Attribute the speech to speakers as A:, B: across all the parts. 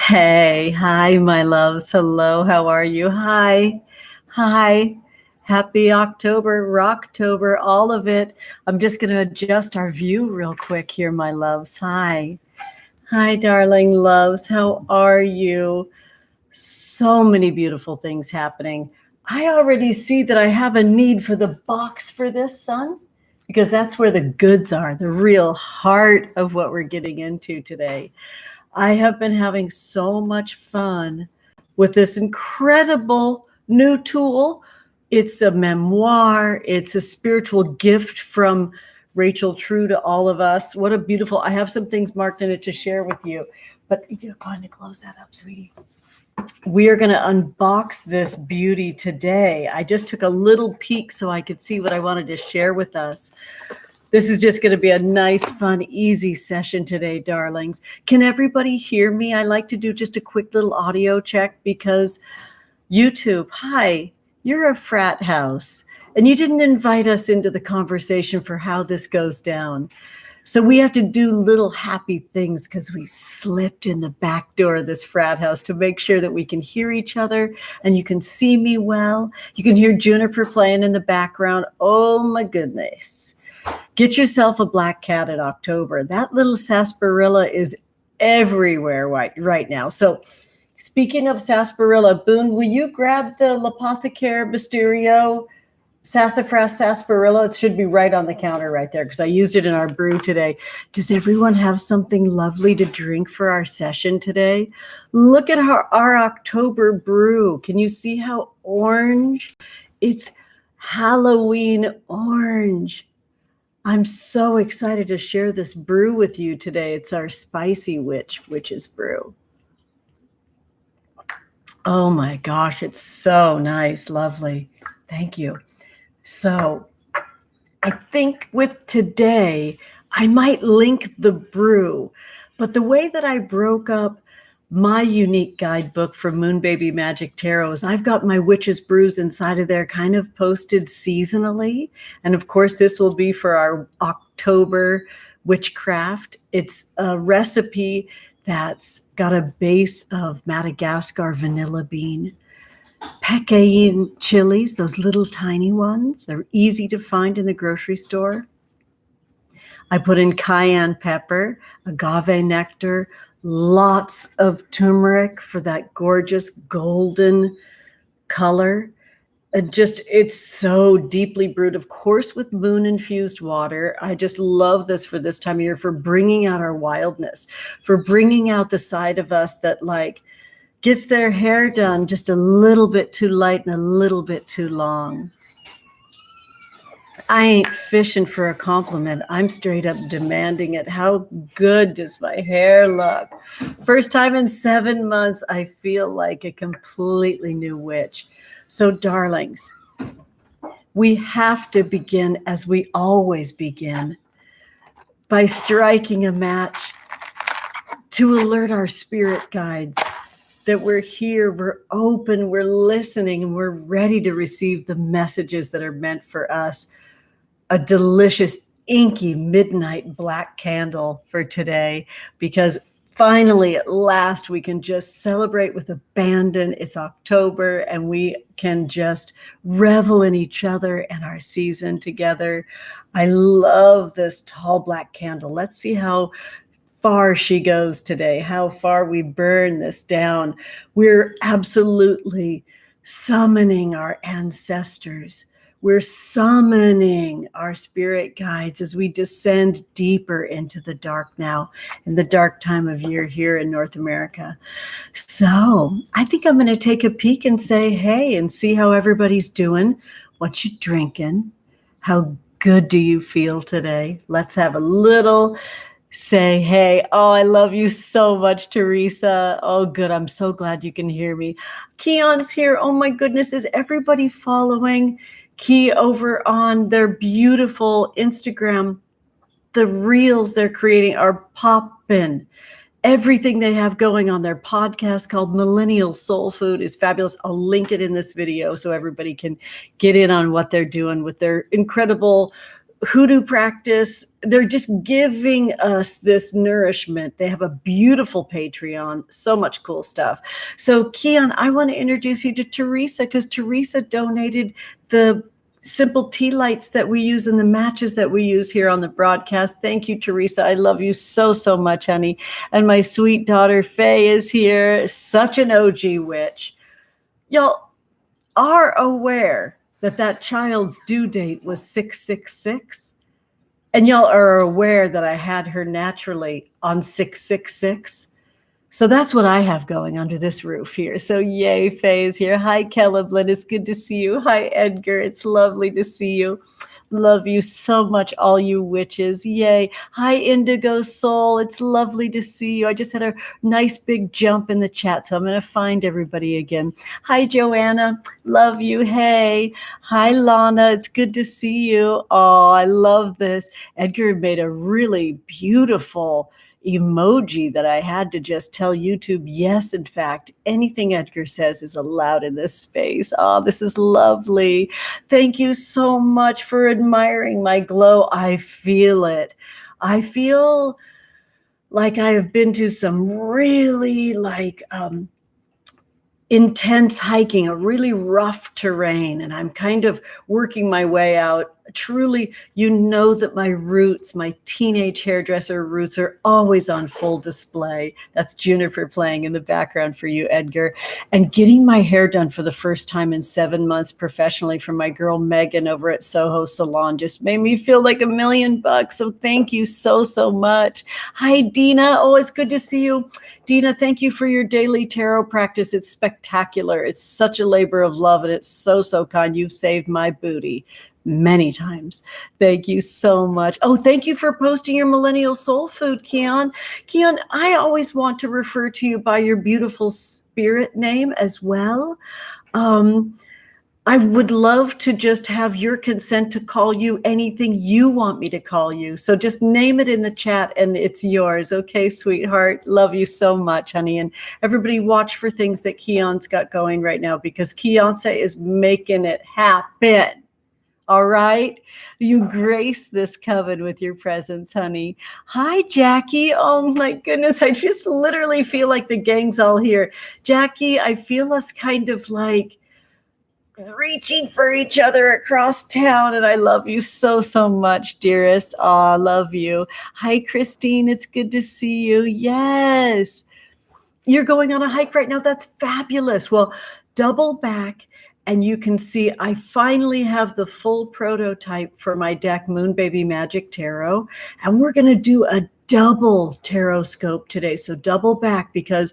A: Hey, hi, my loves. Hello, how are you? Hi, hi. Happy October, Rocktober, all of it. I'm just going to adjust our view real quick here, my loves. Hi. Hi, darling loves. How are you? So many beautiful things happening. I already see that I have a need for the box for this, son, because that's where the goods are, the real heart of what we're getting into today. I have been having so much fun with this incredible new tool. It's a memoir. It's a spiritual gift from Rachel True to all of us. What a beautiful, I have some things marked in it to share with you, but you're going to close that up, sweetie. We are going to unbox this beauty today. I just took a little peek so I could see what I wanted to share with us. This is just going to be a nice, fun, easy session today, darlings. Can everybody hear me? I like to do just a quick little audio check because YouTube, hi, you're a frat house, and you didn't invite us into the conversation for how this goes down. So we have to do little happy things because we slipped in the back door of this frat house to make sure that we can hear each other and you can see me well. You can hear Juniper playing in the background. Oh, my goodness. Get yourself a black cat in October. That little sarsaparilla is everywhere right now. So speaking of sarsaparilla, Boone, will you grab the L'Apothecary Mysterio Sassafras sarsaparilla? It should be right on the counter right there because I used it in our brew today. Does everyone have something lovely to drink for our session today? Look at our October brew. Can you see how orange? It's Halloween orange. I'm so excited to share this brew with you today. It's our spicy Witch Witches Brew. Oh my gosh, it's so nice, lovely. Thank you. So I think with today, I might link the brew, but the way that I broke up my unique guidebook for Moon Baby Magic Tarot is I've got my witches brews inside of there kind of posted seasonally. And of course, this will be for our October witchcraft. It's a recipe that's got a base of Madagascar vanilla bean, Pecayin chilies, those little tiny ones. They're easy to find in the grocery store. I put in cayenne pepper, agave nectar, lots of turmeric for that gorgeous golden color. And just, it's so deeply brewed, of course, with moon infused water. I just love this for this time of year, for bringing out our wildness, for bringing out the side of us that like gets their hair done just a little bit too light and a little bit too long. I ain't fishing for a compliment. I'm straight up demanding it. How good does my hair look? First time in 7 months, I feel like a completely new witch. So, darlings, we have to begin as we always begin, by striking a match to alert our spirit guides that we're here, we're open, we're listening, and we're ready to receive the messages that are meant for us. A delicious, inky midnight black candle for today, because finally, at last, we can just celebrate with abandon. It's October, and we can just revel in each other and our season together. I love this tall black candle. Let's see how far she goes today, how far we burn this down. We're absolutely summoning our ancestors. We're summoning our spirit guides as we descend deeper into the dark now, in the dark time of year here in North America. So I think I'm going to take a peek and say, hey, and see how everybody's doing. What you drinking? How good do you feel today? Let's have a little say, hey. Oh, I love you so much, Teresa. Oh, good. I'm so glad you can hear me. Keon's here. Oh my goodness. Is everybody following Key over on their beautiful Instagram? The reels they're creating are popping. Everything they have going on their podcast called Millennial Soul Food is fabulous. I'll link it in this video so everybody can get in on what they're doing with their incredible hoodoo practice. They're just giving us this nourishment. They have a beautiful Patreon, so much cool stuff. So Keon, I want to introduce you to Teresa, because Teresa donated the simple tea lights that we use and the matches that we use here on the broadcast. Thank you, Teresa. I love you so, so much, honey. And my sweet daughter Faye is here, such an OG witch. Y'all are aware that child's due date was 666, and y'all are aware that I had her naturally on 666. So that's what I have going under this roof here. So yay, Faye is here. Hi, Kelleblin. It's good to see you. Hi, Edgar. It's lovely to see you. Love you so much, all you witches. Yay. Hi, Indigo Soul. It's lovely to see you. I just had a nice big jump in the chat, so I'm going to find everybody again. Hi, Joanna. Love you. Hey. Hi, Lana. It's good to see you. Oh, I love this. Edgar made a really beautiful emoji that I had to just tell YouTube, yes, in fact, anything Edgar says is allowed in this space. Oh, this is lovely. Thank you so much for admiring my glow. I feel it. I feel like I have been to some really intense hiking, a really rough terrain, and I'm kind of working my way out. Truly, you know that my roots, my teenage hairdresser roots, are always on full display. That's Juniper playing in the background for you, Edgar. And getting my hair done for the first time in 7 months professionally from my girl Megan over at Soho Salon just made me feel like $1,000,000. So thank you so, so much. Hi, Dina. Oh, it's good to see you. Dina, thank you for your daily tarot practice. It's spectacular. It's such a labor of love, and it's so, so kind. You've saved my booty many times. Thank you so much. Oh, thank you for posting your millennial soul food, Keon. Keon, I always want to refer to you by your beautiful spirit name as well. I would love to just have your consent to call you anything you want me to call you. So just name it in the chat and it's yours. Okay, sweetheart. Love you so much, honey. And everybody watch for things that Keon's got going right now, because Keonsa is making it happen. All right. You grace this coven with your presence, honey. Hi, Jackie. Oh my goodness. I just literally feel like the gang's all here. Jackie, I feel us kind of like reaching for each other across town, and I love you so, so much, dearest. Oh, I love you. Hi, Christine. It's good to see you. Yes. You're going on a hike right now. That's fabulous. Well, double back. And you can see I finally have the full prototype for my deck, Moon Baby Magic Tarot. And we're going to do a double Tarotscope today. So double back, because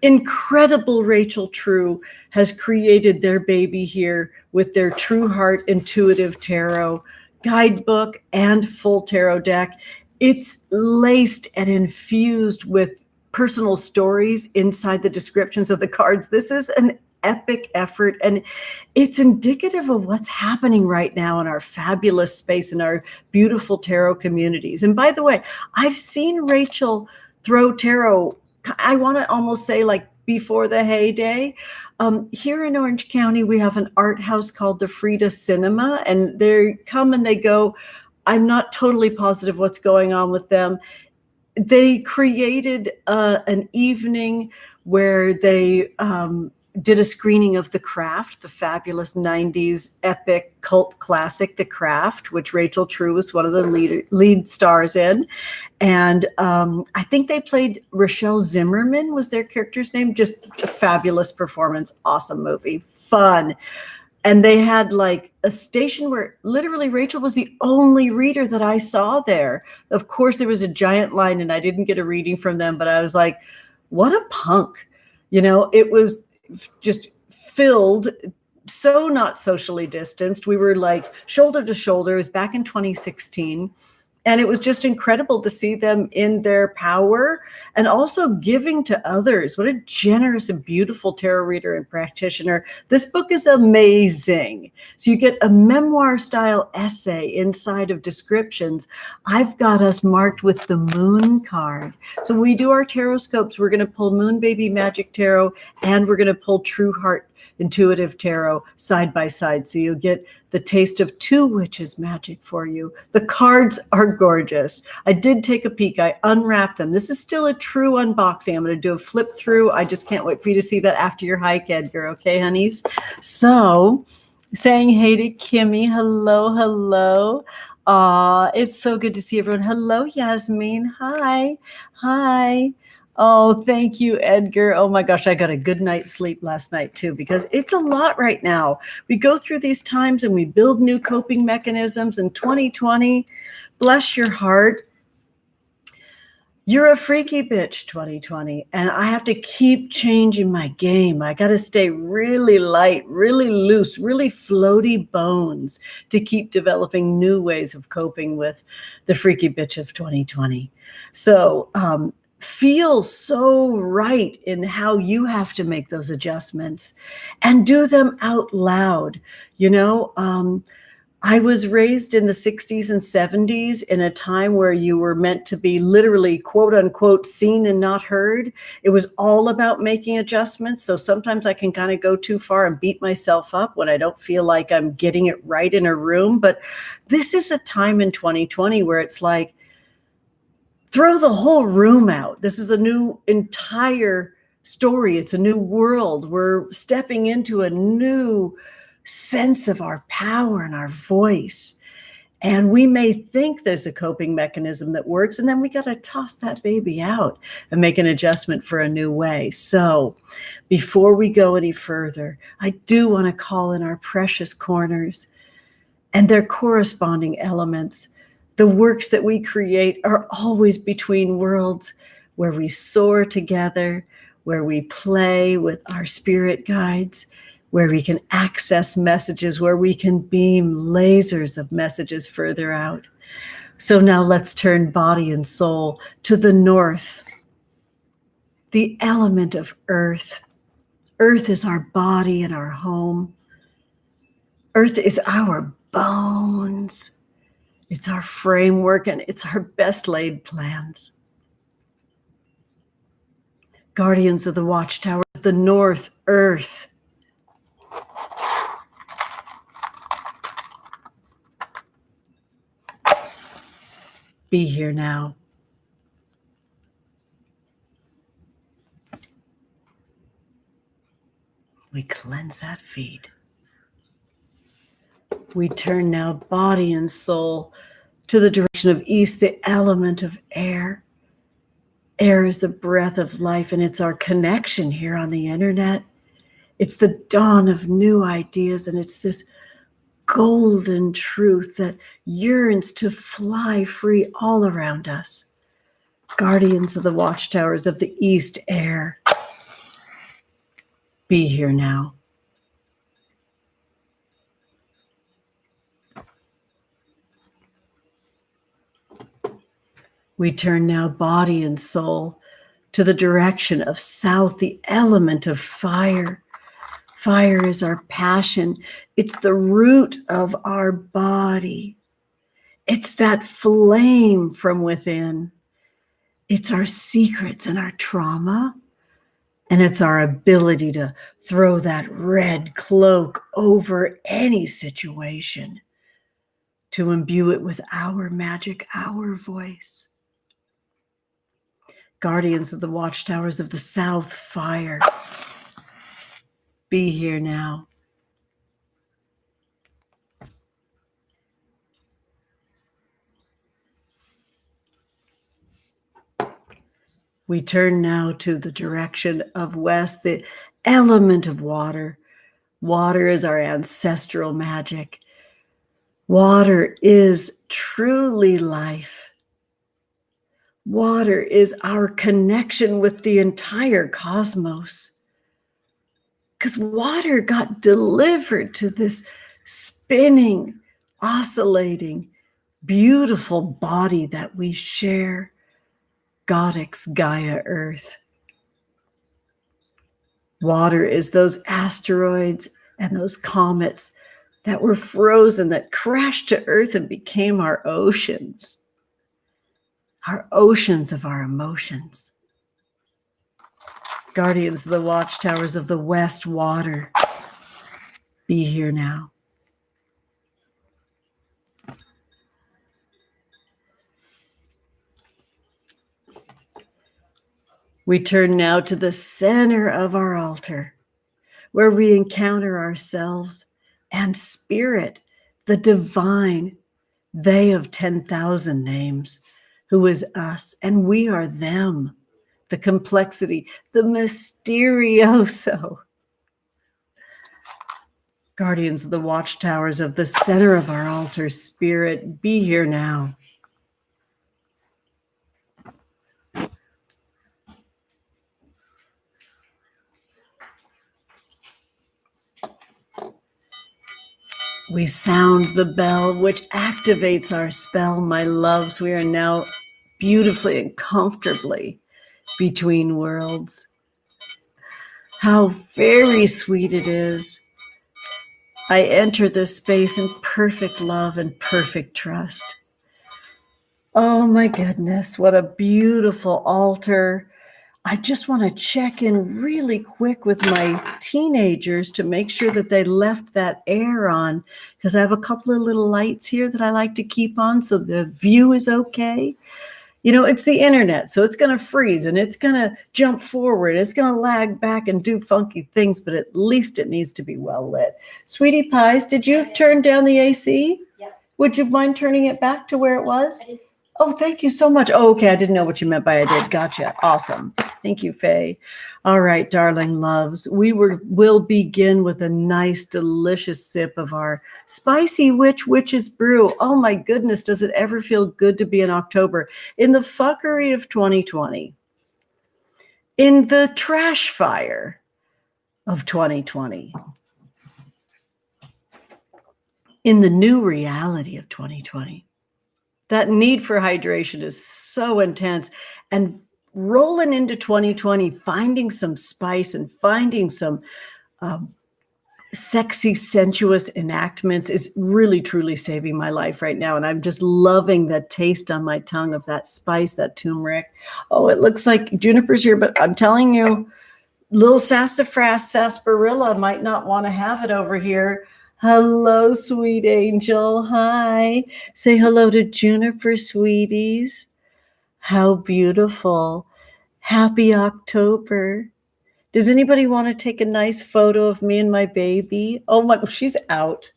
A: incredible Rachel True has created their baby here with their True Heart Intuitive Tarot guidebook and full tarot deck. It's laced and infused with personal stories inside the descriptions of the cards. This is an epic effort, and it's indicative of what's happening right now in our fabulous space, in our beautiful tarot communities. And by the way, I've seen Rachel throw tarot, I want to almost say like before the heyday. Here in Orange County, we have an art house called the Frida Cinema, and they come and they go. I'm not totally positive what's going on with them. They created an evening where they did a screening of The Craft, the fabulous 90s epic cult classic, The Craft, which Rachel True was one of the lead stars in. And I think they played Rochelle Zimmerman was their character's name. Just a fabulous performance. Awesome movie. Fun. And they had like a station where literally Rachel was the only reader that I saw there. Of course, there was a giant line and I didn't get a reading from them, but I was like, what a punk. You know, it was just filled, so not socially distanced. We were like shoulder to shoulder. It was back in 2016. And it was just incredible to see them in their power and also giving to others. What a generous and beautiful tarot reader and practitioner. This book is amazing. So you get a memoir style essay inside of descriptions. I've got us marked with the moon card. So when we do our Tarotscopes, we're going to pull Moon Baby Magic Tarot and we're going to pull True Heart intuitive tarot side by side. So you'll get the taste of two witches magic for you. The cards are gorgeous. I did take a peek. I unwrapped them. This is still a true unboxing. I'm going to do a flip through. I just can't wait for you to see that after your hike, Edgar. Okay, honeys? So saying hey to Kimmy. Hello, hello. It's so good to see everyone. Hello, Yasmin. Hi. Hi. Oh, thank you, Edgar. Oh my gosh, I got a good night's sleep last night too, because it's a lot right now. We go through these times and we build new coping mechanisms. In 2020, bless your heart, you're a freaky bitch, 2020. And I have to keep changing my game. I got to stay really light, really loose, really floaty bones to keep developing new ways of coping with the freaky bitch of 2020. So, feel so right in how you have to make those adjustments and do them out loud. You know, I was raised in the 60s and 70s in a time where you were meant to be literally, quote unquote, seen and not heard. It was all about making adjustments. So sometimes I can kind of go too far and beat myself up when I don't feel like I'm getting it right in a room. But this is a time in 2020 where it's like, throw the whole room out. This is a new entire story. It's a new world. We're stepping into a new sense of our power and our voice. And we may think there's a coping mechanism that works, and then we got to toss that baby out and make an adjustment for a new way. So before we go any further, I do want to call in our precious corners and their corresponding elements. The works that we create are always between worlds, where we soar together, where we play with our spirit guides, where we can access messages, where we can beam lasers of messages further out. So now let's turn body and soul to the north, the element of earth. Earth is our body and our home. Earth is our bones. It's our framework and it's our best laid plans. Guardians of the Watchtower of the North, Earth. Be here now. We cleanse that feed. We turn now body and soul to the direction of east, the element of air. Air is the breath of life, and it's our connection here on the internet. It's the dawn of new ideas, and it's this golden truth that yearns to fly free all around us. Guardians of the watchtowers of the east air. Be here now. We turn now body and soul to the direction of south, the element of fire. Fire is our passion. It's the root of our body. It's that flame from within. It's our secrets and our trauma. And it's our ability to throw that red cloak over any situation, to imbue it with our magic, our voice. Guardians of the watchtowers of the south, fire. Be here now. We turn now to the direction of west, the element of water. Water is our ancestral magic. Water is truly life. Water is our connection with the entire cosmos. Because water got delivered to this spinning, oscillating, beautiful body that we share. Goddess Gaia Earth. Water is those asteroids and those comets that were frozen, that crashed to Earth and became our oceans of our emotions. Guardians of the watchtowers of the West, water. be here now. We turn now to the center of our altar, where we encounter ourselves and spirit, the divine, they of 10,000 names, who is us, and we are them, the complexity, the mysterioso. Guardians of the watchtowers of the center of our altar, spirit, be here now. We sound the bell, which activates our spell, my loves. We are now beautifully and comfortably between worlds. How very sweet it is. I enter this space in perfect love and perfect trust. Oh my goodness, what a beautiful altar. I just want to check in really quick with my teenagers to make sure that they left that air on, because I have a couple of little lights here that I like to keep on so the view is okay. You know, it's the internet, so it's going to freeze and it's going to jump forward. It's going to lag back and do funky things, but at least it needs to be well lit. Sweetie Pies, did you turn down the AC?
B: Yeah.
A: Would you mind turning it back to where it was?
B: I did.
A: Oh, thank you so much. Oh, okay. I didn't know what you meant by I did. Gotcha. Awesome. Thank you, Faye. All right, darling loves. We'll begin with a nice, delicious sip of our spicy Witch Witches Brew. Oh my goodness, does it ever feel good to be in October? In the fuckery of 2020. In the trash fire of 2020. In the new reality of 2020. That need for hydration is so intense, and rolling into 2020, finding some spice and finding some sexy, sensuous enactments is really, truly saving my life right now. And I'm just loving the taste on my tongue of that spice, that turmeric. Oh, it looks like juniper's here, but I'm telling you, little sassafras sarsaparilla might not want to have it over here. Hello, sweet angel. Hi. Say hello to Juniper, sweeties. How beautiful. Happy October. Does anybody want to take a nice photo of me and my baby? Oh my, she's out.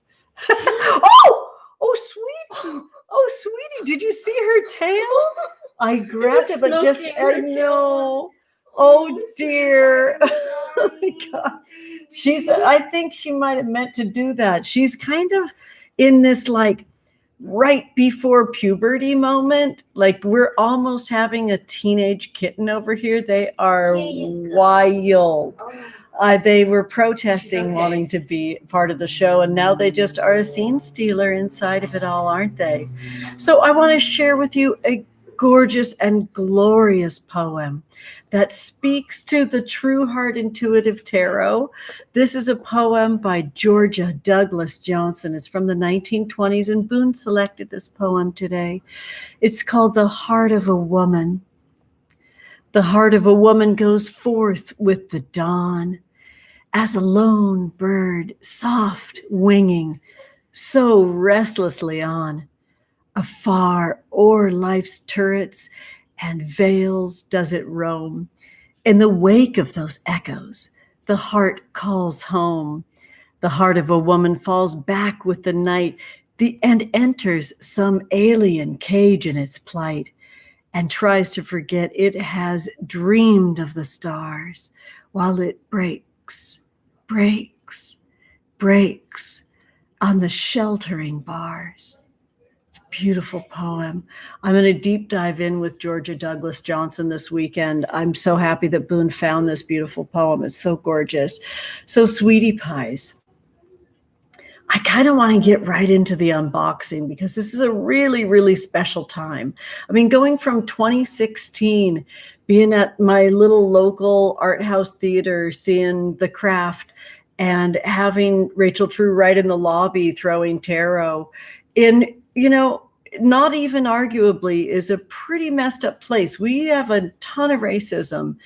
A: Oh, sweetie, did you see her tail? I grabbed it, but just, I know. Oh dear. Oh my God. I think she might have meant to do that. She's kind of in this like right before puberty moment. Like we're almost having a teenage kitten over here. They are wild. They were protesting wanting to be part of the show, and now they just are a scene stealer inside of it all, aren't they? So I want to share with you a gorgeous and glorious poem that speaks to the true heart intuitive tarot. This is a poem by Georgia Douglas Johnson. It's from the 1920s, and Boone selected this poem today. It's called The Heart of a Woman. The heart of a woman goes forth with the dawn, as a lone bird, soft winging, so restlessly on. Afar o'er life's turrets and vales does it roam. In the wake of those echoes, the heart calls home. The heart of a woman falls back with the night and enters some alien cage in its plight, and tries to forget it has dreamed of the stars while it breaks on the sheltering bars. Beautiful poem. I'm going to deep dive in with Georgia Douglas Johnson this weekend. I'm so happy that Boone found this beautiful poem. It's so gorgeous. So, sweetie pies, I kind of want to get right into the unboxing because this is a really, really special time. I mean, going from 2016, being at my little local art house theater, seeing The Craft, and having Rachel True right in the lobby throwing tarot in, not even arguably is a pretty messed up place. We have a ton of racism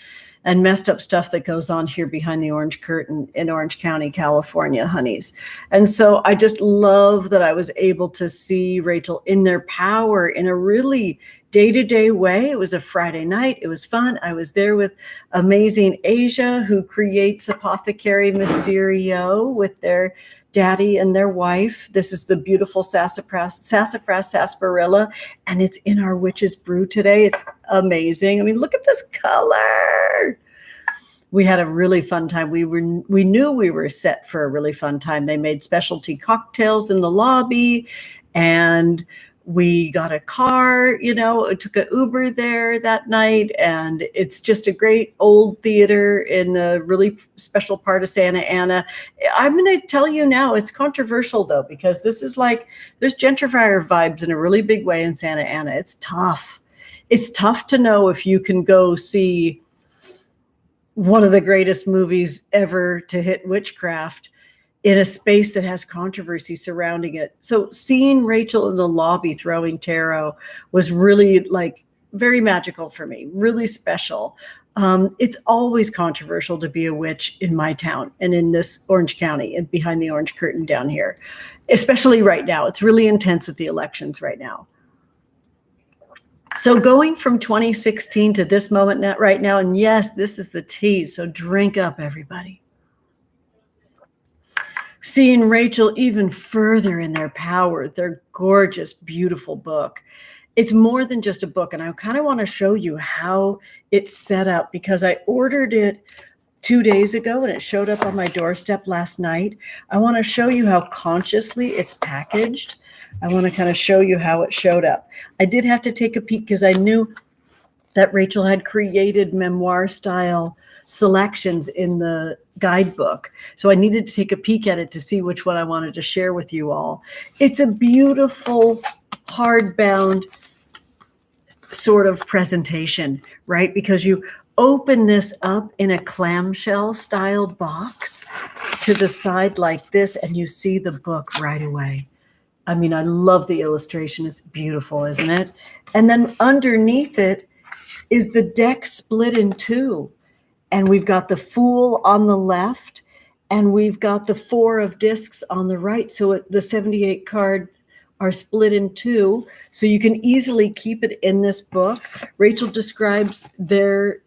A: and messed up stuff that goes on here behind the orange curtain in Orange County, California, honeys. And so I just love that I was able to see Rachel in their power in a really day-to-day way. It was a Friday night. It was fun. I was there with amazing Asia, who creates Apothecary Mysterio with their daddy and their wife. This is the beautiful Sassafras sarsaparilla, and it's in our Witches Brew today. It's amazing. I mean, look at this color. We had a really fun time. We knew we were set for a really fun time. They made specialty cocktails in the lobby, and we got a car, took an Uber there that night. And it's just a great old theater in a really special part of Santa Ana. I'm going to tell you now, it's controversial though, because this is like, there's gentrifier vibes in a really big way in Santa Ana. It's tough. It's tough to know if you can go see one of the greatest movies ever to hit witchcraft in a space that has controversy surrounding it. So seeing Rachel in the lobby throwing tarot was really like very magical for me, really special. It's always controversial to be a witch in my town and in this Orange County and behind the orange curtain down here, especially right now. It's really intense with the elections right now. So going from 2016 to this moment right now, and yes, this is the tea, so drink up, everybody. Seeing Rachel even further in their power, their gorgeous, beautiful book. It's more than just a book, and I kind of want to show you how it's set up, because I ordered it 2 days ago and it showed up on my doorstep last night. I want to show you how consciously it's packaged. I want to kind of show you how it showed up. I did have to take a peek because I knew that Rachel had created memoir style selections in the guidebook. So I needed to take a peek at it to see which one I wanted to share with you all. It's a beautiful hardbound sort of presentation, right? Because you open this up in a clamshell style box to the side like this, and you see the book right away. I mean, I love the illustration. It's beautiful, isn't it? And then underneath it is the deck split in two. And we've got the Fool on the left, and we've got the Four of Discs on the right. So the 78 cards are split in two. So you can easily keep it in this book. Rachel describes their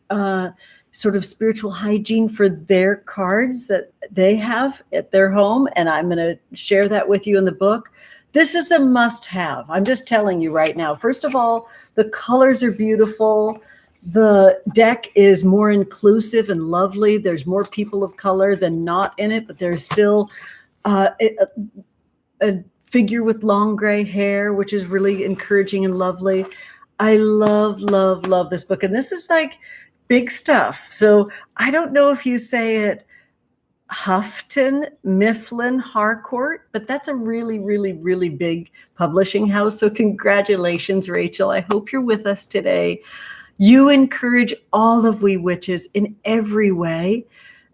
A: sort of spiritual hygiene for their cards that they have at their home. And I'm going to share that with you in the book. This is a must-have. I'm just telling you right now. First of all, the colors are beautiful. The deck is more inclusive and lovely. There's more people of color than not in it, but there's still a figure with long gray hair, which is really encouraging and lovely. I love, love, love this book. And this is like big stuff. So I don't know if you say it Houghton, Mifflin, Harcourt, but that's a really, really, really big publishing house. So congratulations, Rachel. I hope you're with us today. You encourage all of we witches in every way,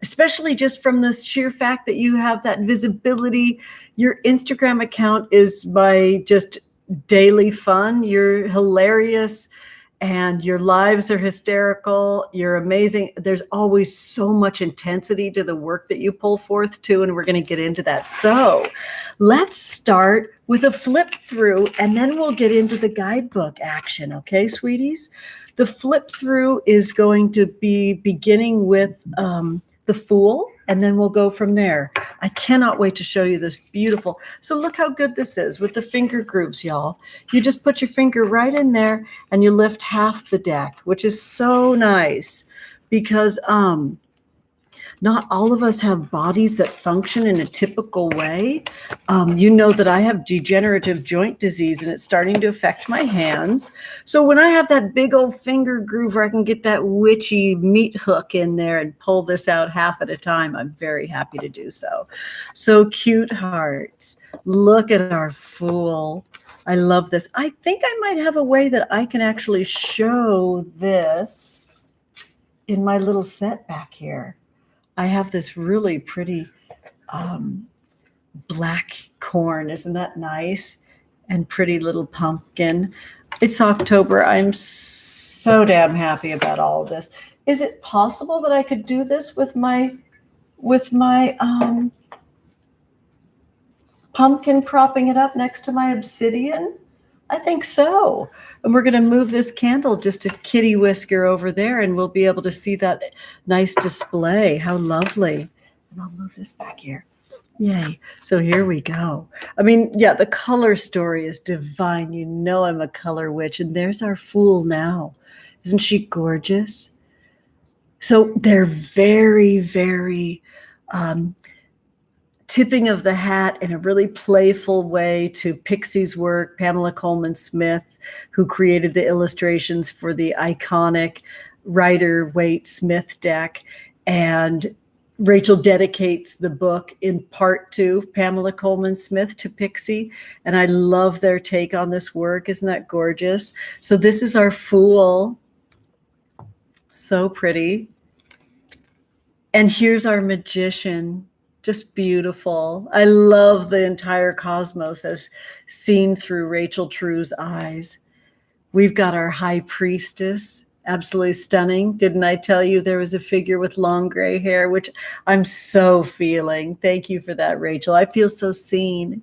A: especially just from the sheer fact that you have that visibility. Your Instagram account is my just daily fun. You're hilarious and your lives are hysterical. You're amazing. There's always so much intensity to the work that you pull forth too, and we're going to get into that. So let's start with a flip through, and then we'll get into the guidebook action. Okay, sweeties? The flip through is going to be beginning with the Fool, and then we'll go from there. I cannot wait to show you this beautiful. So look how good this is with the finger grooves, y'all. You just put your finger right in there and you lift half the deck, which is so nice because not all of us have bodies that function in a typical way. You know that I have degenerative joint disease and it's starting to affect my hands. So when I have that big old finger groove where I can get that witchy meat hook in there and pull this out half at a time, I'm very happy to do so. So cute hearts. Look at our Fool. I love this. I think I might have a way that I can actually show this in my little set back here. I have this really pretty black corn. Isn't that nice? And pretty little pumpkin. It's October. I'm so damn happy about all of this. is it possible that I could do this with my pumpkin, propping it up next to my obsidian? I think so. And we're going to move this candle just a kitty whisker over there, and we'll be able to see that nice display. How lovely. And I'll move this back here. Yay. So here we go. I mean, yeah, the color story is divine. You know I'm a color witch. And there's our Fool now. Isn't she gorgeous? So they're very, very tipping of the hat in a really playful way to Pixie's work, Pamela Coleman Smith, who created the illustrations for the iconic Rider-Waite-Smith deck. And Rachel dedicates the book in part to Pamela Coleman Smith, to Pixie. And I love their take on this work. Isn't that gorgeous? So this is our Fool. So pretty. And here's our Magician. Just beautiful. I love the entire cosmos as seen through Rachel True's eyes. We've got our High Priestess. Absolutely stunning. Didn't I tell you there was a figure with long gray hair, which I'm so feeling. Thank you for that, Rachel. I feel so seen.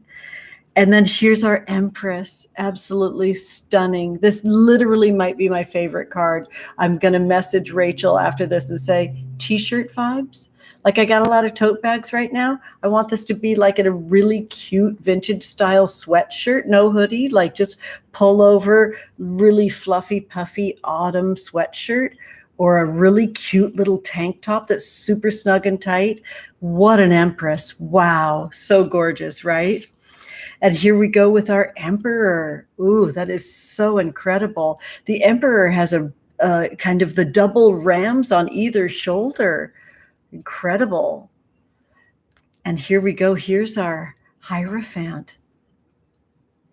A: And then here's our Empress. Absolutely stunning. This literally might be my favorite card. I'm going to message Rachel after this and say, t-shirt vibes. Like, I got a lot of tote bags right now. I want this to be like in a really cute vintage style sweatshirt, no hoodie, like just pullover, really fluffy, puffy autumn sweatshirt, or a really cute little tank top that's super snug and tight. What an Empress. Wow. So gorgeous, right? And here we go with our Emperor. Ooh, that is so incredible. The Emperor has a kind of the double rams on either shoulder. Incredible. And here we go. Here's our Hierophant.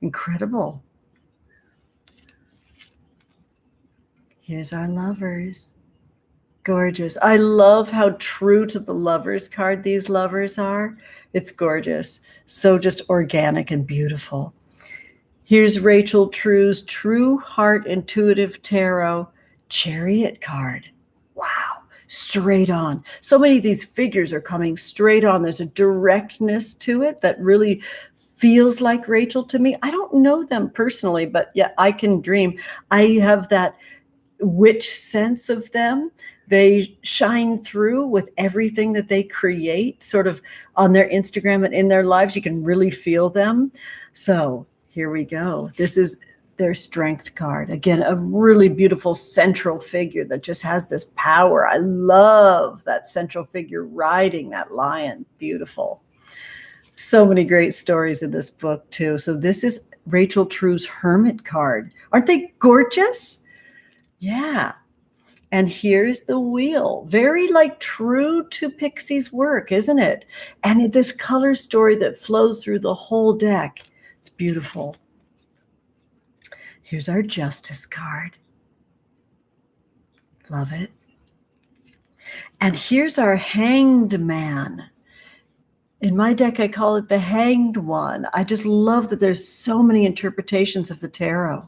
A: Incredible. Here's our Lovers. Gorgeous. I love how true to the Lovers card these lovers are. It's gorgeous. So just organic and beautiful. Here's Rachel True's True Heart Intuitive Tarot Chariot card. Wow. Straight on. So many of these figures are coming straight on. There's a directness to it that really feels like Rachel to me. I don't know them personally, but yeah, I can dream. I have that witch sense of them. They shine through with everything that they create, sort of on their Instagram and in their lives. You can really feel them. So here we go. This is their Strength card. Again, a really beautiful central figure that just has this power. I love that central figure riding that lion. Beautiful. So many great stories in this book too. So this is Rachel True's Hermit card. Aren't they gorgeous? Yeah. And here's the Wheel. Very like true to Pixie's work, isn't it? And this color story that flows through the whole deck. It's beautiful. Here's our Justice card. Love it. And here's our Hanged Man. In my deck, I call it the Hanged One. I just love that there's so many interpretations of the tarot.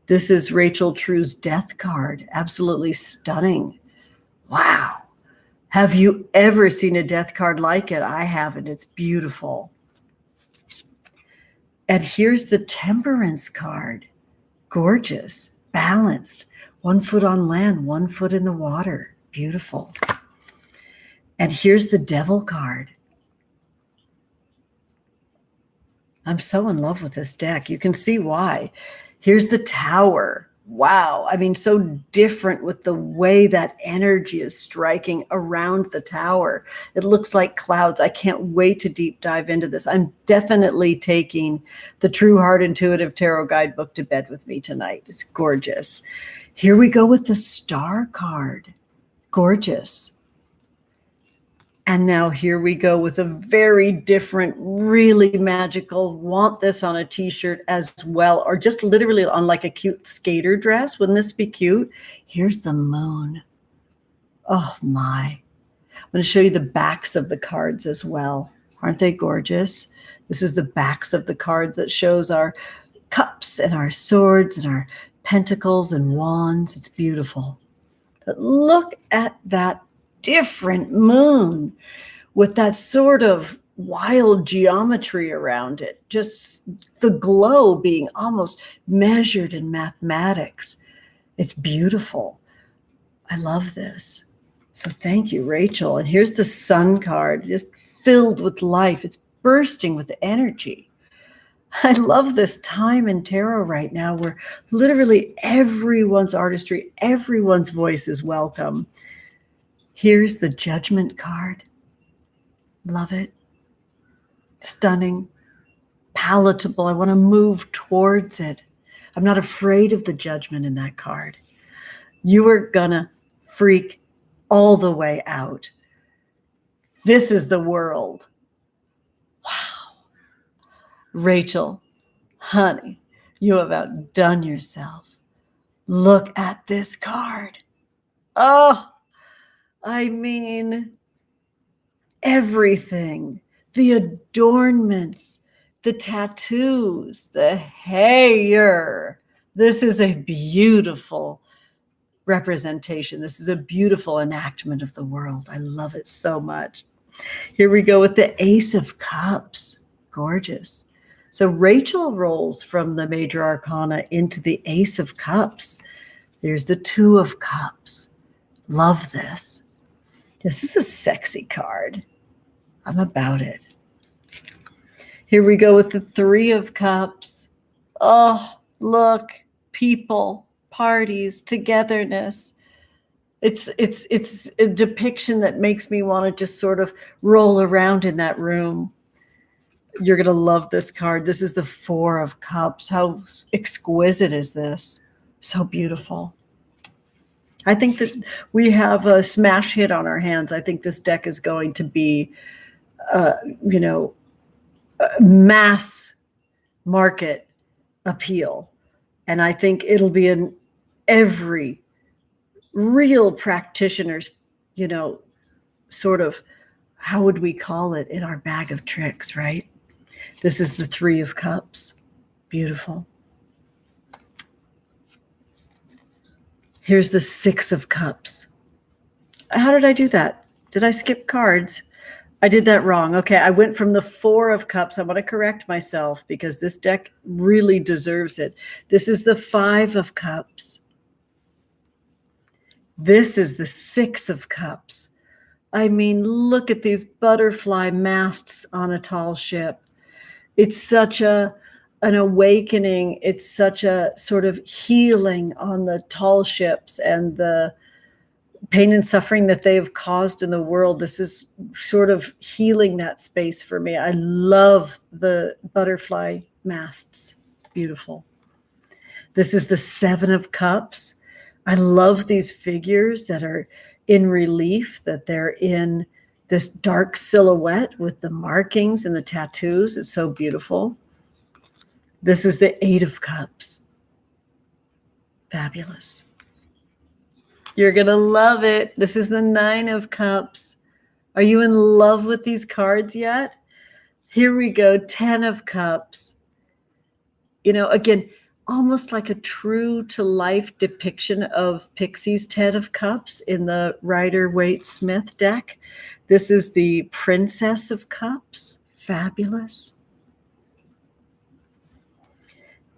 A: This is Rachel True's Death card. Absolutely stunning. Wow. Have you ever seen a death card like it? I haven't. It's beautiful. And here's the Temperance card. Gorgeous, balanced. 1 foot on land, 1 foot in the water. Beautiful. And here's the Devil card. I'm so in love with this deck. You can see why. Here's the Tower. Wow. I mean, so different with the way that energy is striking around the tower. It looks like clouds. I can't wait to deep dive into this. I'm definitely taking the True Heart Intuitive Tarot Guidebook to bed with me tonight. It's gorgeous. Here we go with the Star card. Gorgeous. And now here we go with a very different, really magical, want this on a t-shirt as well, or just literally on like a cute skater dress. Wouldn't this be cute? Here's the Moon. Oh my. I'm going to show you the backs of the cards as well. Aren't they gorgeous? This is the backs of the cards that shows our cups and our swords and our pentacles and wands. It's beautiful. But look at that different moon with that sort of wild geometry around it, just the glow being almost measured in mathematics. It's beautiful. I love this. So thank you, Rachel. And here's the sun card, just filled with life. It's bursting with energy. I love this time in tarot right now where literally everyone's artistry, everyone's voice is welcome. Here's the Judgment card. Love it. Stunning, palatable. I want to move towards it. I'm not afraid of the Judgment in that card. You are gonna freak all the way out. This is the world. Wow. Rachel, honey, you have outdone yourself. Look at this card. Oh, I mean, everything, the adornments, the tattoos, the hair. This is a beautiful representation. This is a beautiful enactment of the world. I love it so much. Here we go with the Ace of Cups. Gorgeous. So Rachel rolls from the Major Arcana into the Ace of Cups. There's the Two of Cups. Love this. This is a sexy card. I'm about it. Here we go with the Three of Cups. Oh, look, people, parties, togetherness. It's a depiction that makes me want to just sort of roll around in that room. You're going to love this card. This is the Four of Cups. How exquisite is this? So beautiful. I think that we have a smash hit on our hands. I think this deck is going to be, mass market appeal. And I think it'll be in every real practitioner's, sort of, how would we call it, in our bag of tricks, right? This is the Three of Cups. Beautiful. Here's the Six of Cups. How did I do that? Did I skip cards? I did that wrong. Okay, I went from the Four of Cups. I want to correct myself because this deck really deserves it. This is the Five of Cups. This is the Six of Cups. I mean, look at these butterfly masts on a tall ship. It's such an awakening. It's such a sort of healing on the tall ships and the pain and suffering that they have caused in the world. This is sort of healing that space for me. I love the butterfly masts. Beautiful. This is the Seven of Cups. I love these figures that are in relief, that they're in this dark silhouette with the markings and the tattoos. It's so beautiful. This is the Eight of Cups. Fabulous. You're going to love it. This is the Nine of Cups. Are you in love with these cards yet? Here we go. 10 of Cups. Again, almost like a true to life depiction of Pixie's 10 of Cups in the Rider-Waite-Smith deck. This is the Princess of Cups. Fabulous.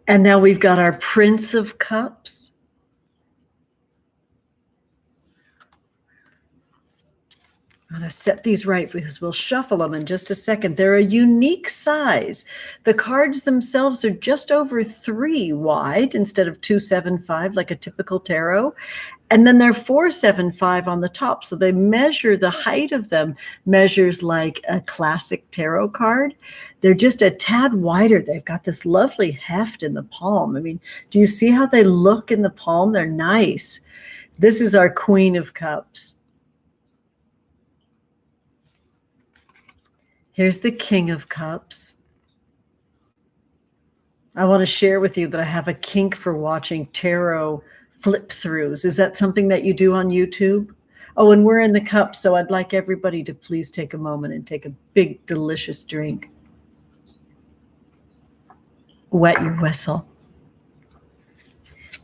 A: And now we've got our Prince of Cups. I'm going to set these right because we'll shuffle them in just a second. They're a unique size. The cards themselves are just over 3 wide instead of 275 like a typical tarot. And then they're 475 on the top. So they measure, the height of them measures like a classic tarot card. They're just a tad wider. They've got this lovely heft in the palm. I mean, do you see how they look in the palm? They're nice. This is our Queen of Cups. Here's the King of Cups. I want to share with you that I have a kink for watching tarot flip throughs. Is that something that you do on YouTube? Oh, and we're in the cups, so I'd like everybody to please take a moment and take a big, delicious drink. Wet your whistle.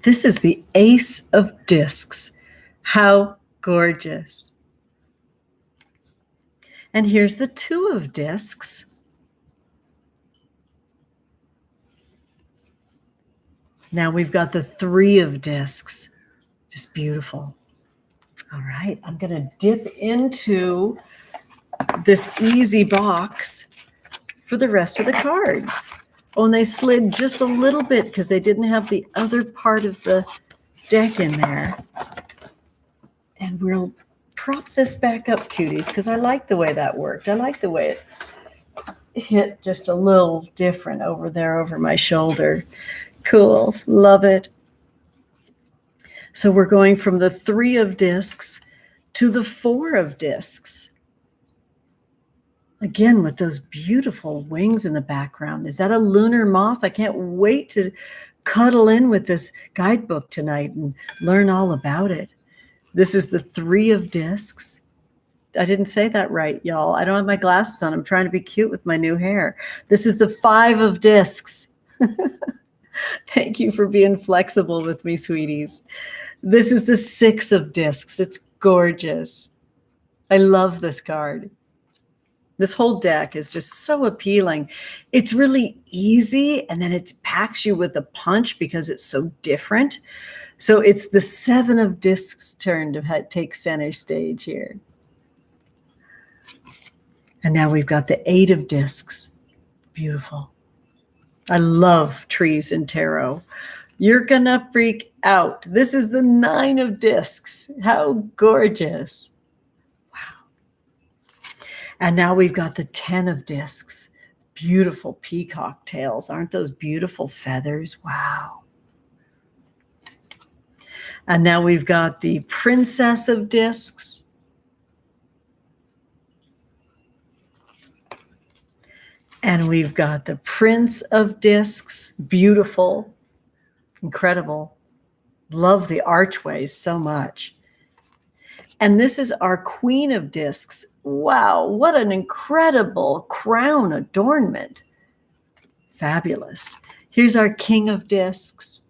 A: This is the Ace of Discs. How gorgeous. And here's the Two of Discs. Now we've got the Three of Discs. Just beautiful. All right, I'm going to dip into this easy box for the rest of the cards. Oh, and they slid just a little bit because they didn't have the other part of the deck in there. And we'll prop this back up, cuties, because I like the way that worked. I like the way it hit just a little different over there over my shoulder. Cool. Love it. So we're going from the Three of Discs to the Four of Discs. Again, with those beautiful wings in the background. Is that a lunar moth? I can't wait to cuddle in with this guidebook tonight and learn all about it. This is the Three of Discs. I didn't say that right, y'all. I don't have my glasses on. I'm trying to be cute with my new hair. This is the Five of Discs. Thank you for being flexible with me, sweeties. This is the Six of Discs. It's gorgeous. I love this card. This whole deck is just so appealing. It's really easy, and then it packs you with a punch because it's so different. So it's the Seven of Discs' turn to take center stage here. And now we've got the Eight of Discs. Beautiful. I love trees in tarot. You're gonna freak out. This is the Nine of Discs. How gorgeous. Wow. And now we've got the 10 of Discs. Beautiful peacock tails. Aren't those beautiful feathers? Wow. And now we've got the Princess of Discs. And we've got the Prince of Discs. Beautiful. Incredible. Love the archways so much. And this is our Queen of Discs. Wow, what an incredible crown adornment. Fabulous. Here's our King of Discs.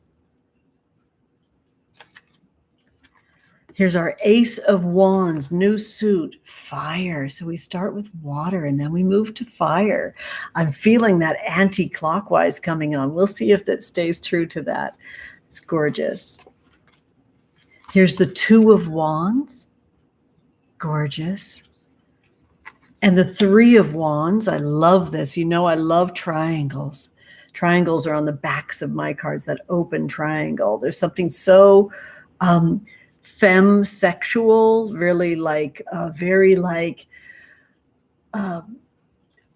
A: Here's our Ace of Wands, new suit, fire. So we start with water and then we move to fire. I'm feeling that anti-clockwise coming on. We'll see if that stays true to that. It's gorgeous. Here's the Two of Wands, gorgeous. And the Three of Wands, I love this. You know I love triangles. Triangles are on the backs of my cards, that open triangle. There's something so femme sexual, really like very like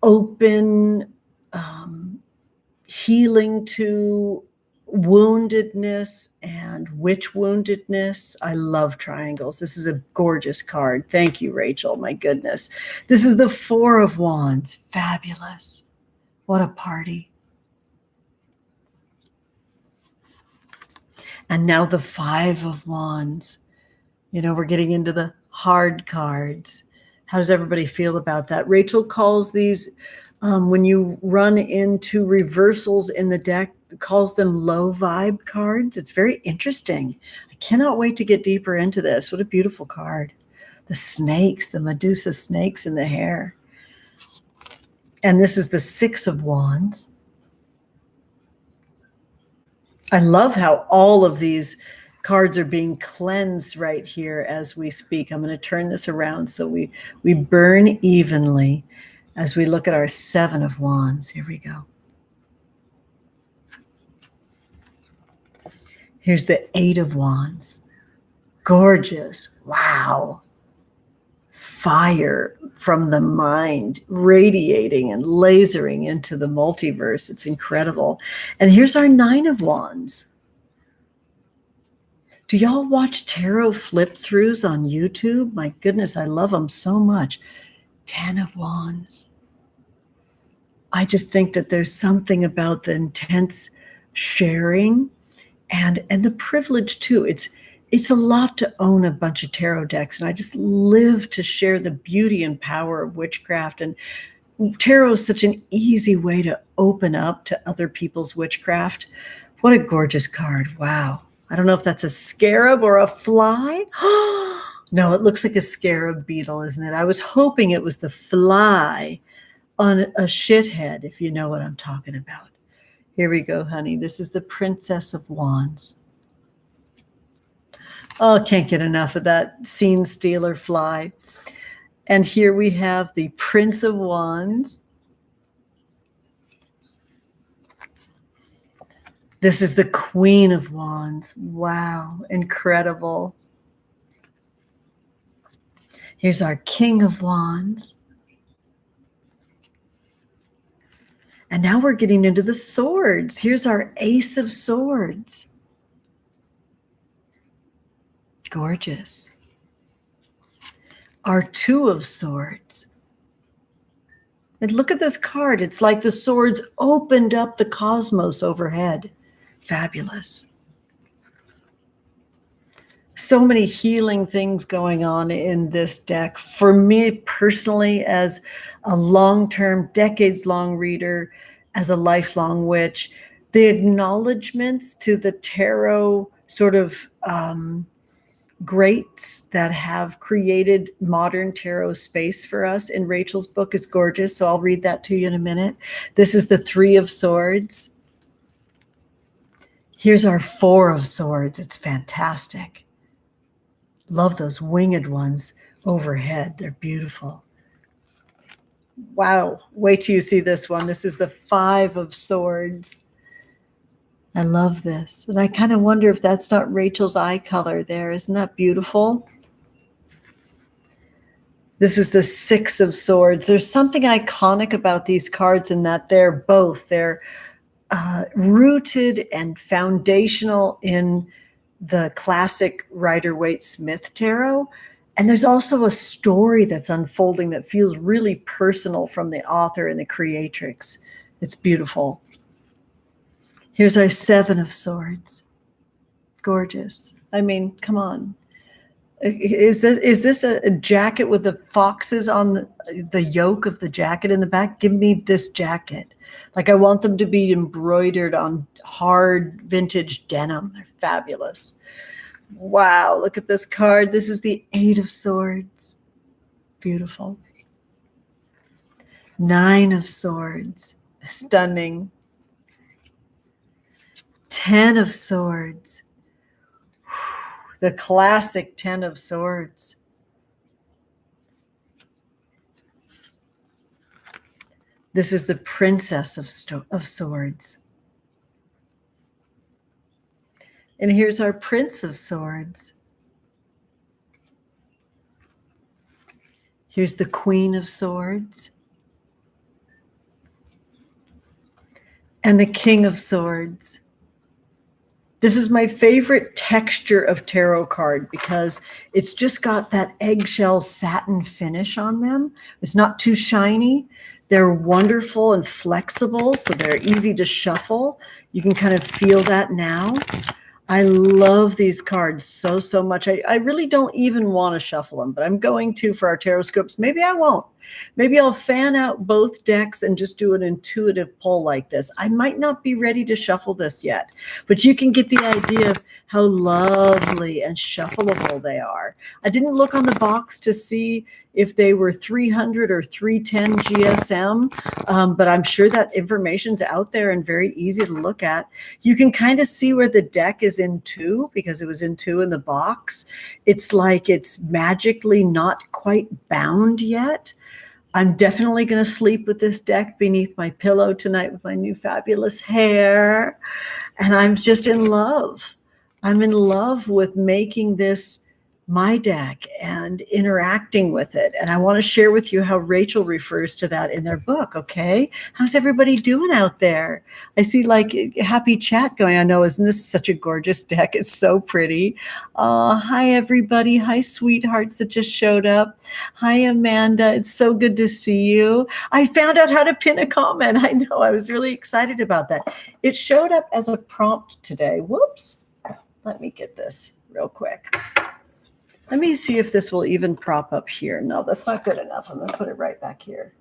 A: open, healing to woundedness and witch woundedness. I love triangles. This is a gorgeous card. Thank you, Rachel. My goodness. This is the Four of Wands. Fabulous. What a party. And now the Five of Wands. You know, we're getting into the hard cards. How does everybody feel about that? Rachel calls these, when you run into reversals in the deck, calls them low vibe cards. It's very interesting. I cannot wait to get deeper into this. What a beautiful card. The snakes, the Medusa snakes in the hair. And this is the Six of Wands. I love how all of these cards are being cleansed right here as we speak. I'm going to turn this around so we burn evenly as we look at our Seven of Wands. Here we go. Here's the Eight of Wands. Gorgeous. Wow. Fire from the mind radiating and lasering into the multiverse. It's incredible. And here's our Nine of Wands. Do y'all watch tarot flip throughs on YouTube? My goodness, I love them so much. 10 of Wands. I just think that there's something about the intense sharing and the privilege too. It's a lot to own a bunch of tarot decks, and I just live to share the beauty and power of witchcraft. And tarot is such an easy way to open up to other people's witchcraft. What a gorgeous card. Wow. I don't know if that's a scarab or a fly. No, it looks like a scarab beetle, isn't it? I was hoping it was the fly on a shithead, if you know what I'm talking about. Here we go, honey. This is the Princess of Wands. Oh, I can't get enough of that scene stealer fly. And here we have the Prince of Wands. This is the Queen of Wands. Wow, incredible. Here's our King of Wands. And now we're getting into the swords. Here's our Ace of Swords. Gorgeous. Our Two of Swords. And look at this card. It's like the swords opened up the cosmos overhead. Fabulous. So many healing things going on in this deck. For me personally, as a long-term, decades-long reader, as a lifelong witch, the acknowledgments to the tarot sort of greats that have created modern tarot space for us in Rachel's book is gorgeous. So I'll read that to you in a minute. This is the Three of Swords. Here's our Four of Swords. It's fantastic. Love those winged ones overhead. They're beautiful. Wow. Wait till you see this one. This is the Five of Swords. I love this. And I kind of wonder if that's not Rachel's eye color there. Isn't that beautiful? This is the Six of Swords. There's something iconic about these cards in that they're rooted and foundational in the classic Rider-Waite-Smith tarot. And there's also a story that's unfolding that feels really personal from the author and the creatrix. It's beautiful. Here's our Seven of Swords. Gorgeous. I mean, come on. Is this a jacket with the foxes on the yoke of the jacket in the back? Give me this jacket. Like I want them to be embroidered on hard vintage denim. They're fabulous. Wow, look at this card. This is the Eight of Swords. Beautiful. Nine of Swords. Stunning. 10 of Swords. The classic 10 of Swords. This is the Princess of Swords. And here's our Prince of Swords. Here's the Queen of Swords. And the King of Swords. This is my favorite texture of tarot card because it's just got that eggshell satin finish on them. It's not too shiny. They're wonderful and flexible, so they're easy to shuffle. You can kind of feel that now. I love these cards so, so much. I really don't even want to shuffle them, but I'm going to for our Tarotscopes. Maybe I won't. Maybe I'll fan out both decks and just do an intuitive pull like this. I might not be ready to shuffle this yet, but you can get the idea of how lovely and shuffleable they are. I didn't look on the box to see if they were 300 or 310 GSM, but I'm sure that information's out there and very easy to look at. You can kind of see where the deck is in two because it was in two in the box. It's like it's magically not quite bound yet. I'm definitely going to sleep with this deck beneath my pillow tonight with my new fabulous hair. And I'm just in love. I'm in love with making this my deck and interacting with it. And I want to share with you how Rachel refers to that in their book. Okay. How's everybody doing out there? I see like happy chat going. I know, isn't this such a gorgeous deck? It's so pretty. Hi, everybody. Hi, sweethearts that just showed up. Hi, Amanda. It's so good to see you. I found out how to pin a comment. I know. I was really excited about that. It showed up as a prompt today. Whoops. Let me get this real quick. Let me see if this will even prop up here. No, that's not good enough. I'm going to put it right back here.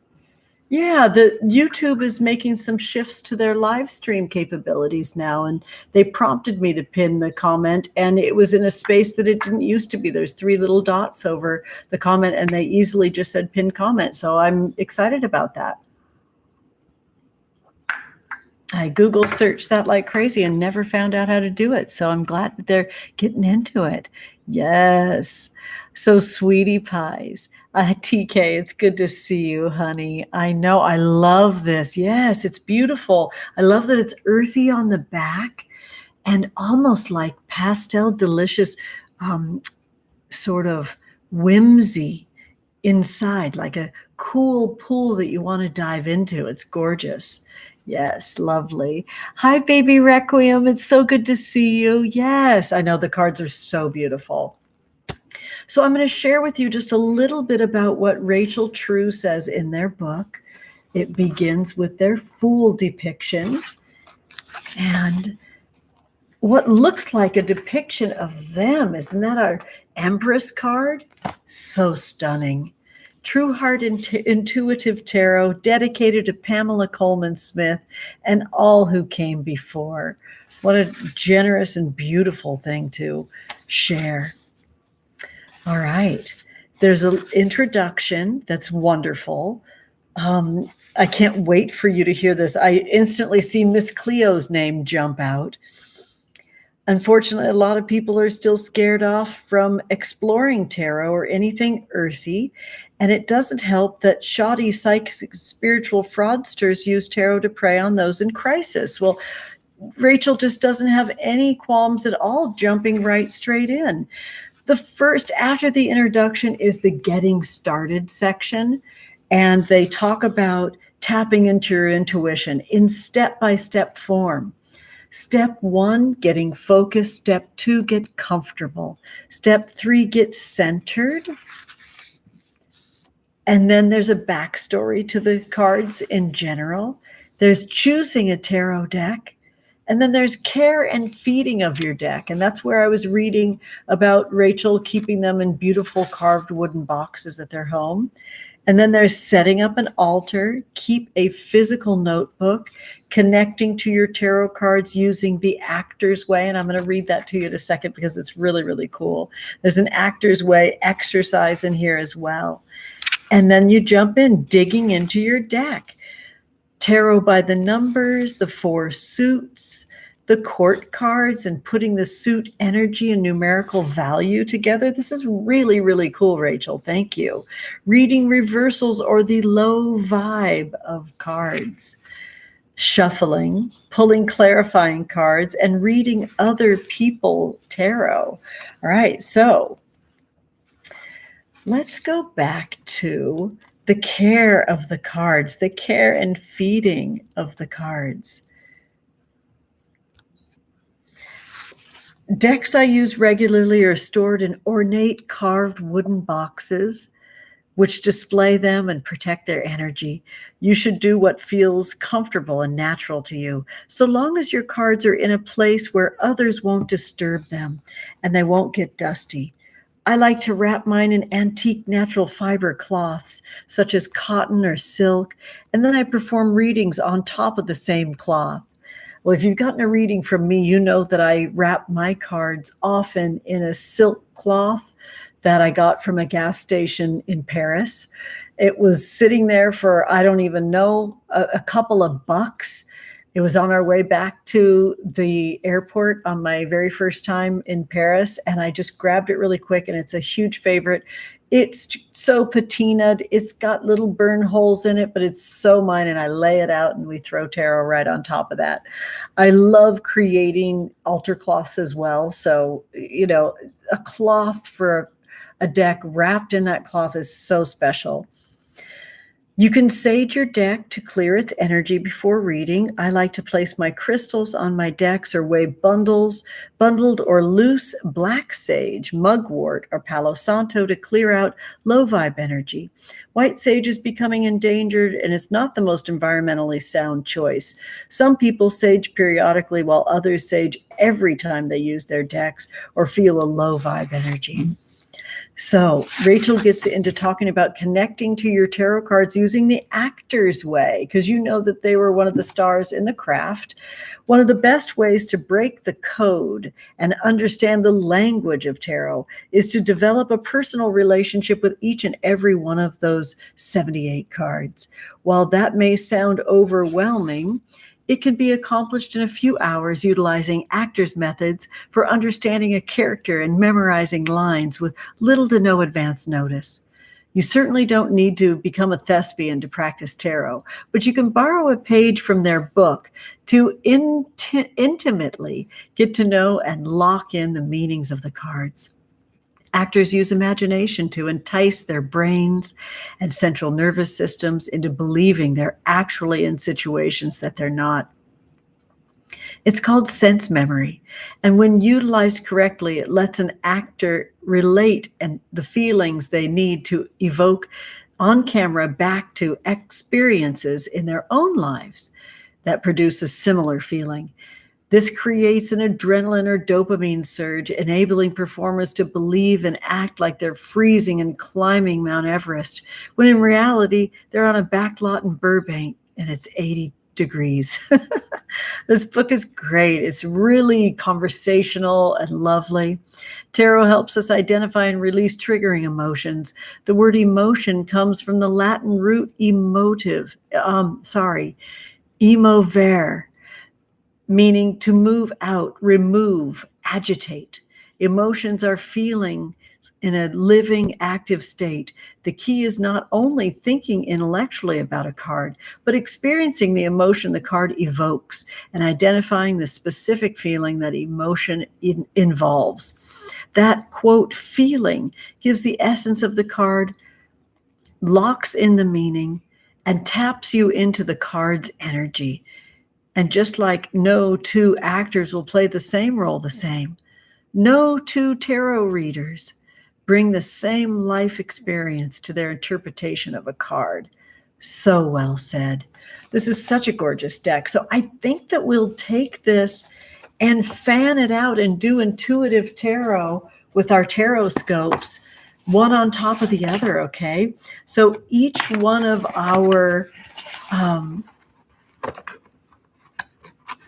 A: Yeah, the YouTube is making some shifts to their live stream capabilities now, and they prompted me to pin the comment, and it was in a space that it didn't used to be. There's 3 little dots over the comment, and they easily just said pin comment. So I'm excited about that. I Google searched that like crazy and never found out how to do it. So I'm glad that they're getting into it. Yes. So, sweetie pies. TK, it's good to see you, honey. I know. I love this. Yes, it's beautiful. I love that it's earthy on the back and almost like pastel, delicious, sort of whimsy inside, like a cool pool that you want to dive into. It's gorgeous. Yes, lovely. Hi, baby Requiem. It's so good to see you. Yes, I know the cards are so beautiful. So I'm going to share with you just a little bit about what Rachel True says in their book. It begins with their Fool depiction and what looks like a depiction of them. Isn't that our Empress card? So stunning. True Heart Intuitive Tarot, dedicated to Pamela Coleman Smith and all who came before. What a generous and beautiful thing to share. All right. There's an introduction that's wonderful. I can't wait for you to hear this. I instantly see Miss Cleo's name jump out. Unfortunately, a lot of people are still scared off from exploring tarot or anything earthy, and it doesn't help that shoddy psychic spiritual fraudsters use tarot to prey on those in crisis. Well, Rachel just doesn't have any qualms at all, jumping right straight in. The first, after the introduction, is the getting started section, and they talk about tapping into your intuition in step-by-step form. Step 1, getting focused. Step 2, get comfortable. Step 3, get centered. And then there's a backstory to the cards in general. There's choosing a tarot deck. And then there's care and feeding of your deck. And that's where I was reading about Rachel keeping them in beautiful carved wooden boxes at their home. And then there's setting up an altar, keep a physical notebook, connecting to your tarot cards using the Actor's Way. And I'm going to read that to you in a second because it's really, really cool. There's an Actor's Way exercise in here as well. And then you jump in, digging into your deck. Tarot by the numbers, the 4 suits, the court cards, and putting the suit energy and numerical value together. This is really, really cool, Rachel. Thank you. Reading reversals or the low vibe of cards. Shuffling, pulling clarifying cards, and reading other people tarot. All right, so let's go back to the care of the cards, the care and feeding of the cards. Decks I use regularly are stored in ornate carved wooden boxes, which display them and protect their energy. You should do what feels comfortable and natural to you, so long as your cards are in a place where others won't disturb them and they won't get dusty. I like to wrap mine in antique natural fiber cloths, such as cotton or silk, and then I perform readings on top of the same cloth. Well, if you've gotten a reading from me, you know that I wrap my cards often in a silk cloth that I got from a gas station in Paris. It was sitting there for, I don't even know, a couple of bucks. It was on our way back to the airport on my very first time in Paris, and I just grabbed it really quick, and it's a huge favorite. It's so patinaed. It's got little burn holes in it, but it's so mine, and I lay it out, and we throw tarot right on top of that. I love creating altar cloths as well. So, you know, a cloth for a deck wrapped in that cloth is so special. You can sage your deck to clear its energy before reading. I like to place my crystals on my decks or weigh bundled or loose black sage, mugwort, or palo santo to clear out low vibe energy. White sage is becoming endangered and is not the most environmentally sound choice. Some people sage periodically while others sage every time they use their decks or feel a low vibe energy. So Rachel gets into talking about connecting to your tarot cards using the actor's way, because you know that they were one of the stars in the craft. One of the best ways to break the code and understand the language of tarot is to develop a personal relationship with each and every one of those 78 cards. While that may sound overwhelming, it can be accomplished in a few hours utilizing actors' methods for understanding a character and memorizing lines with little to no advance notice. You certainly don't need to become a thespian to practice tarot, but you can borrow a page from their book to intimately get to know and lock in the meanings of the cards. Actors use imagination to entice their brains and central nervous systems into believing they're actually in situations that they're not. It's called sense memory, and when utilized correctly, it lets an actor relate and the feelings they need to evoke on camera back to experiences in their own lives that produce a similar feeling. This creates an adrenaline or dopamine surge, enabling performers to believe and act like they're freezing and climbing Mount Everest, when in reality, they're on a backlot in Burbank and it's 80 degrees. This book is great. It's really conversational and lovely. Tarot helps us identify and release triggering emotions. The word emotion comes from the Latin root emovere, meaning to move out, remove, agitate. Emotions are feelings in a living, active state. The key is not only thinking intellectually about a card, but experiencing the emotion the card evokes and identifying the specific feeling that emotion involves. That, quote, feeling gives the essence of the card, locks in the meaning, and taps you into the card's energy. And just like no two actors will play the same role the same, no two tarot readers bring the same life experience to their interpretation of a card. So well said. This is such a gorgeous deck. So I think that we'll take this and fan it out and do intuitive tarot with our Tarotscopes, one on top of the other, okay? So each one of our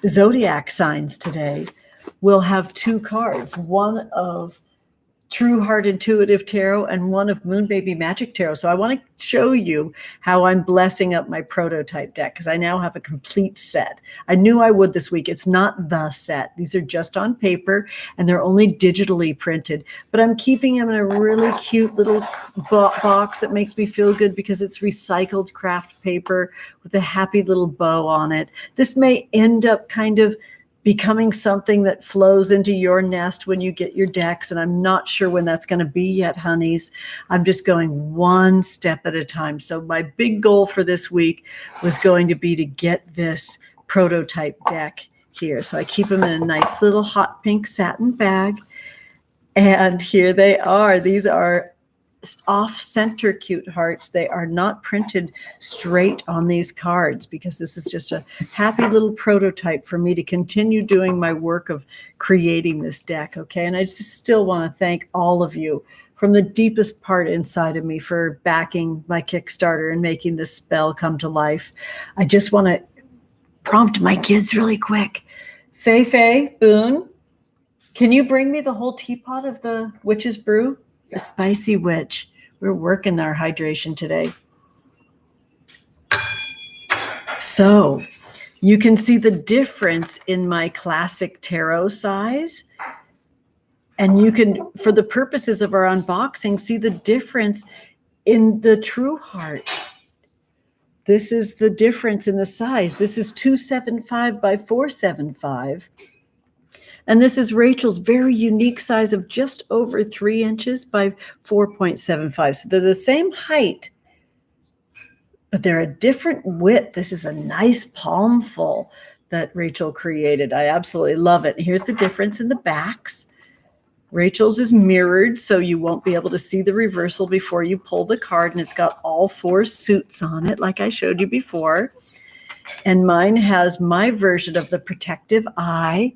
A: zodiac signs today will have two cards, one of True Heart Intuitive Tarot and one of Moon Baby Magic Tarot. So I want to show you how I'm blessing up my prototype deck, because I now have a complete set. I knew I would this week. It's not the set. These are just on paper and they're only digitally printed, but I'm keeping them in a really cute little box that makes me feel good because it's recycled craft paper with a happy little bow on it. This may end up kind of becoming something that flows into your nest when you get your decks. And I'm not sure when that's going to be yet, honeys. I'm just going one step at a time. So my big goal for this week was going to be to get this prototype deck here. So I keep them in a nice little hot pink satin bag. And here they are. These are off-center cute hearts. They are not printed straight on these cards because this is just a happy little prototype for me to continue doing my work of creating this deck, okay? And I just still want to thank all of you from the deepest part inside of me for backing my Kickstarter and making this spell come to life. I just want to prompt my kids really quick. Faye, Boone, can you bring me the whole teapot of the Witch's Brew? The Spicy Witch. We're working our hydration today. So you can see the difference in my classic tarot size. And you can, for the purposes of our unboxing, see the difference in the True Heart. This is the difference in the size. This is 275 by 475. And this is Rachel's very unique size of just over 3 inches by 4.75. So they're the same height, but they're a different width. This is a nice palmful that Rachel created. I absolutely love it. Here's the difference in the backs. Rachel's is mirrored, so you won't be able to see the reversal before you pull the card, and it's got all 4 suits on it, like I showed you before. And mine has my version of the protective eye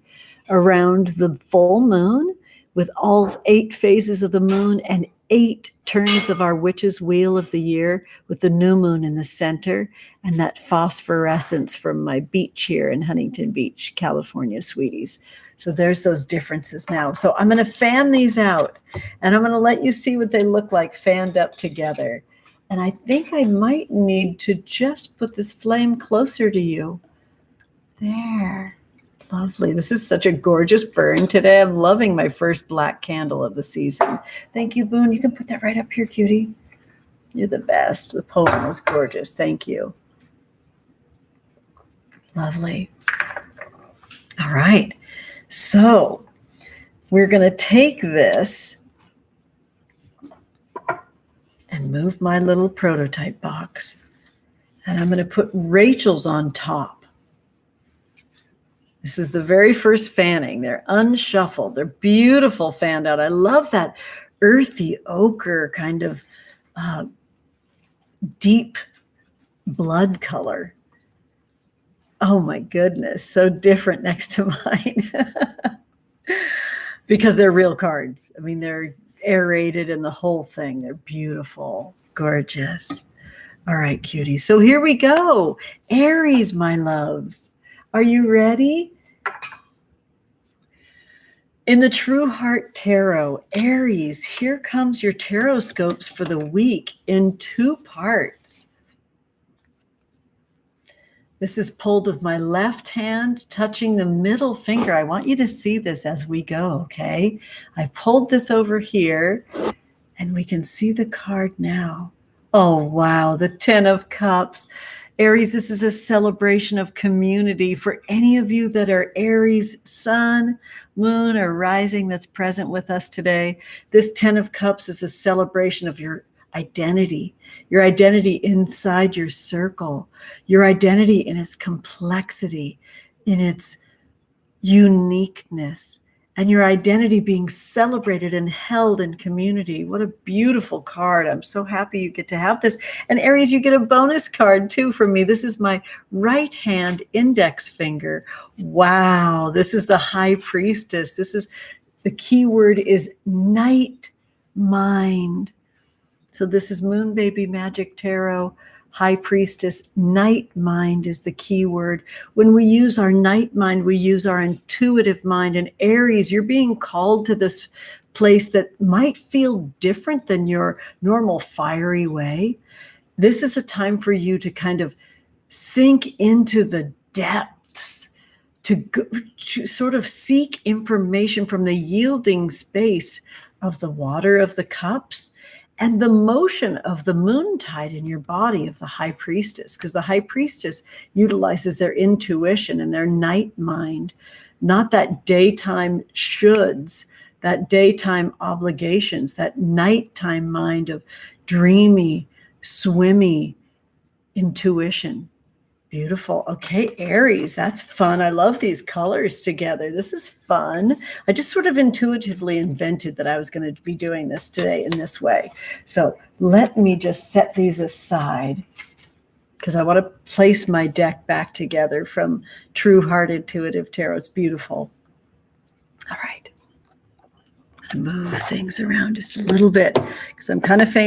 A: around the full moon with all 8 phases of the moon and 8 turns of our witch's wheel of the year, with the new moon in the center and that phosphorescence from my beach here in Huntington Beach, California, sweeties. So there's those differences now. So I'm going to fan these out, and I'm going to let you see what they look like fanned up together. And I think I might need to just put this flame closer to you. There. Lovely. This is such a gorgeous burn today. I'm loving my first black candle of the season. Thank you, Boone. You can put that right up here, cutie. You're the best. The poem was gorgeous. Thank you. Lovely. All right. So we're going to take this and move my little prototype box. And I'm going to put Rachel's on top. This is the very first fanning. They're unshuffled. They're beautiful fanned out. I love that earthy ochre kind of deep blood color. Oh my goodness, so different next to mine. Because they're real cards. I mean, they're aerated and the whole thing. They're beautiful, gorgeous. All right, cuties. So here we go. Aries, my loves. Are you ready? In the True Heart Tarot, Aries, here comes your Tarotscopes for the week in 2 parts. This is pulled with my left hand, touching the middle finger. I want you to see this as we go, okay? I pulled this over here, and we can see the card now. Oh, wow, the 10 of Cups. Aries, this is a celebration of community for any of you that are Aries sun, moon, or rising that's present with us today. This 10 of Cups is a celebration of your identity inside your circle, your identity in its complexity, in its uniqueness, and your identity being celebrated and held in community. What a beautiful card. I'm so happy you get to have this. And Aries, you get a bonus card too from me. This is my right hand index finger. Wow, this is the High Priestess. This is, the key word is night mind. So this is Moon Baby Magic Tarot, High Priestess. Night mind is the key word. When we use our night mind, we use our intuitive mind. And Aries, you're being called to this place that might feel different than your normal fiery way. This is a time for you to kind of sink into the depths, to sort of seek information from the yielding space of the water of the cups and the motion of the moon tide in your body of the High Priestess, because the High Priestess utilizes their intuition and their night mind, not that daytime shoulds, that daytime obligations, that nighttime mind of dreamy, swimmy intuition. Beautiful. Okay, Aries, that's fun. I love these colors together. This is fun. I just sort of intuitively invented that I was going to be doing this today in this way. So let me just set these aside because I want to place my deck back together from True Heart Intuitive Tarot. It's beautiful. All right. I'm going to move things around just a little bit because I'm kind of famous